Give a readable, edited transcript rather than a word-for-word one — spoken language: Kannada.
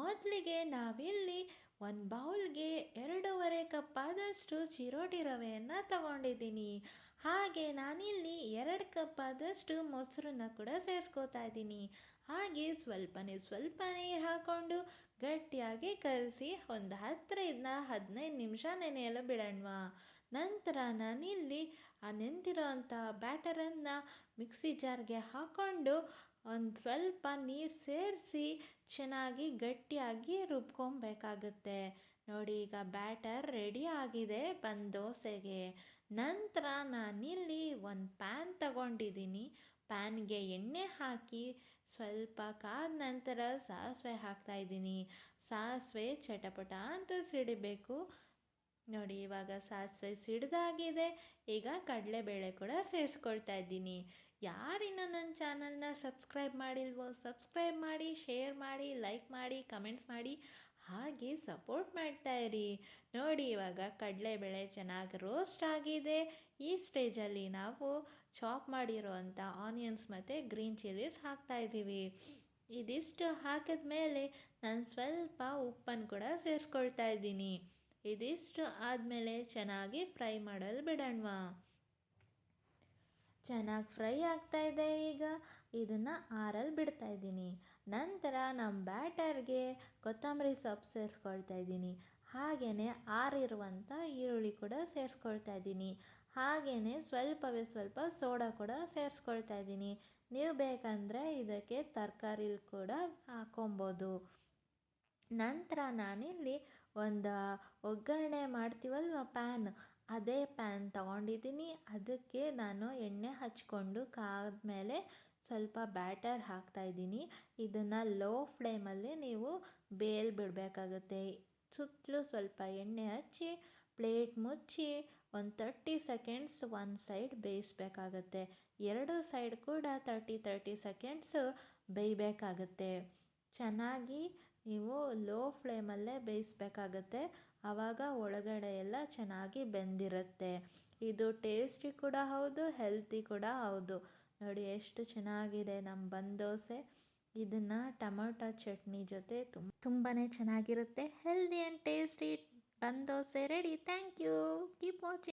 ಮೊದಲಿಗೆ ನಾವಿಲ್ಲಿ ಒಂದು ಬೌಲ್ಗೆ 2.5 ಕಪ್ ಆದಷ್ಟು ಚಿರೋಟಿ ರವೆಯನ್ನು ತಗೊಂಡಿದ್ದೀನಿ. ಹಾಗೆ ನಾನಿಲ್ಲಿ 2 ಕಪ್ ಆದಷ್ಟು ಮೊಸರನ್ನ ಕೂಡ ಸೇರಿಸ್ಕೋತಾ ಇದ್ದೀನಿ. ಹಾಗೆ ಸ್ವಲ್ಪ ನೀರು ಹಾಕ್ಕೊಂಡು ಗಟ್ಟಿಯಾಗಿ ಕಲಸಿ ಒಂದು 10-15 ನಿಮಿಷ ನೆನೆಯಲು ಬಿಡೋಣವಾ. ನಂತರ ನಾನಿಲ್ಲಿ ಆ ನೆಂದಿರೋ ಅಂಥ ಬ್ಯಾಟರನ್ನು ಮಿಕ್ಸಿ ಜಾರ್ಗೆ ಹಾಕ್ಕೊಂಡು ಒಂದು ಸ್ವಲ್ಪ ನೀರು ಸೇರಿಸಿ ಚೆನ್ನಾಗಿ ಗಟ್ಟಿಯಾಗಿ ರುಬ್ಕೊಬೇಕಾಗುತ್ತೆ. ನೋಡಿ, ಈಗ ಬ್ಯಾಟರ್ ರೆಡಿ ಆಗಿದೆ ಬನ್ ದೋಸೆಗೆ. ನಂತರ ನಾನಿಲ್ಲಿ ಒಂದು ಪ್ಯಾನ್ ತಗೊಂಡಿದ್ದೀನಿ. ಪ್ಯಾನ್ಗೆ ಎಣ್ಣೆ ಹಾಕಿ ಸ್ವಲ್ಪ ಕಾದ ನಂತರ ಸಾಸಿವೆ ಹಾಕ್ತಾಯಿದ್ದೀನಿ. ಸಾಸಿವೆ ಚಟಪಟ ಅಂತ ಸಿಡಿಬೇಕು. ನೋಡಿ, ಇವಾಗ ಸಾಸಿವೆ ಸಿಡ್ದಾಗಿದೆ. ಈಗ ಕಡಲೆಬೇಳೆ ಕೂಡ ಸೇರಿಸ್ಕೊಳ್ತಾ ಇದ್ದೀನಿ. ಯಾರಿನ್ನೂ ನನ್ನ ಚಾನಲ್ನ ಸಬ್ಸ್ಕ್ರೈಬ್ ಮಾಡಿಲ್ವೋ ಸಬ್ಸ್ಕ್ರೈಬ್ ಮಾಡಿ, ಶೇರ್ ಮಾಡಿ, ಲೈಕ್ ಮಾಡಿ, ಕಮೆಂಟ್ಸ್ ಮಾಡಿ, ಹಾಗೆ ಸಪೋರ್ಟ್ ಮಾಡ್ತಾಯಿರಿ. ನೋಡಿ, ಇವಾಗ ಕಡಲೆಬೇಳೆ ಚೆನ್ನಾಗಿ ರೋಸ್ಟ್ ಆಗಿದೆ. ಈ ಸ್ಟೇಜಲ್ಲಿ ನಾವು ಚಾಪ್ ಮಾಡಿರೋ ಅಂಥ ಆನಿಯನ್ಸ್ ಮತ್ತು ಗ್ರೀನ್ ಚಿಲ್ಲೀಸ್ ಹಾಕ್ತಾಯಿದ್ದೀವಿ. ಇದಿಷ್ಟು ಹಾಕಿದ ಮೇಲೆ ನಾನು ಸ್ವಲ್ಪ ಉಪ್ಪನ್ನು ಕೂಡ ಸೇರಿಸ್ಕೊಳ್ತಾ ಇದ್ದೀನಿ. ಇದಿಷ್ಟು ಆದಮೇಲೆ ಚೆನ್ನಾಗಿ ಫ್ರೈ ಮಾಡಲು ಬಿಡೋಣವಾ. ಚೆನ್ನಾಗಿ ಫ್ರೈ ಆಗ್ತಾಯಿದೆ. ಈಗ ಇದನ್ನು ಆರಲು ಬಿಡ್ತಾಯಿದ್ದೀನಿ. ನಂತರ ನಮ್ಮ ಬ್ಯಾಟರ್ಗೆ ಕೊತ್ತಂಬರಿ ಸೊಪ್ಪು ಸೇರಿಸ್ಕೊಳ್ತಾ ಇದ್ದೀನಿ. ಹಾಗೆಯೇ ಆರಿರುವಂಥ ಈರುಳ್ಳಿ ಕೂಡ ಸೇರಿಸ್ಕೊಳ್ತಾ ಇದ್ದೀನಿ. ಹಾಗೆಯೇ ಸ್ವಲ್ಪ ಸೋಡಾ ಕೂಡ ಸೇರಿಸ್ಕೊಳ್ತಾ ಇದ್ದೀನಿ. ನೀವು ಬೇಕಂದರೆ ಇದಕ್ಕೆ ತರಕಾರಿ ಕೂಡ ಹಾಕೊಬೋದು. ನಂತರ ನಾನಿಲ್ಲಿ ಒಂದು ಒಗ್ಗರಣೆ ಮಾಡ್ತೀವಲ್ವ ಪ್ಯಾನ್, ಅದೇ ಪ್ಯಾನ್ ತಗೊಂಡಿದ್ದೀನಿ. ಅದಕ್ಕೆ ನಾನು ಎಣ್ಣೆ ಹಚ್ಕೊಂಡು ಕಾದ್ಮೇಲೆ ಸ್ವಲ್ಪ ಬ್ಯಾಟರ್ ಹಾಕ್ತಾಯಿದ್ದೀನಿ. ಇದನ್ನು ಲೋ ಫ್ಲೇಮಲ್ಲಿ ನೀವು ಬಿಡಬೇಕಾಗುತ್ತೆ. ಸುತ್ತಲೂ ಸ್ವಲ್ಪ ಎಣ್ಣೆ ಹಚ್ಚಿ ಪ್ಲೇಟ್ ಮುಚ್ಚಿ ಒಂದು 30 ಸೆಕೆಂಡ್ಸ್ ಒಂದು ಸೈಡ್ ಬೇಯಿಸ್ಬೇಕಾಗತ್ತೆ. ಎರಡು ಸೈಡ್ ಕೂಡ 30 ಸೆಕೆಂಡ್ಸು ಬೇಯಬೇಕಾಗತ್ತೆ. ಚೆನ್ನಾಗಿ ನೀವು ಲೋ ಫ್ಲೇಮಲ್ಲೇ ಬೇಯಿಸ್ಬೇಕಾಗತ್ತೆ. ಆವಾಗ ಒಳಗಡೆ ಎಲ್ಲ ಚೆನ್ನಾಗಿ ಬೆಂದಿರುತ್ತೆ. ಇದು ಟೇಸ್ಟಿ ಕೂಡ ಹೌದು, ಹೆಲ್ತಿ ಕೂಡ ಹೌದು. ನೋಡಿ ಎಷ್ಟು ಚೆನ್ನಾಗಿದೆ ನಮ್ಮ ಬನ್ ದೋಸೆ. ಇದನ್ನು ಟೊಮೊಟೊ ಚಟ್ನಿ ಜೊತೆ ತುಂಬಾ ಚೆನ್ನಾಗಿರುತ್ತೆ. Healthy and tasty bun dosa ready. Thank you. Keep watching.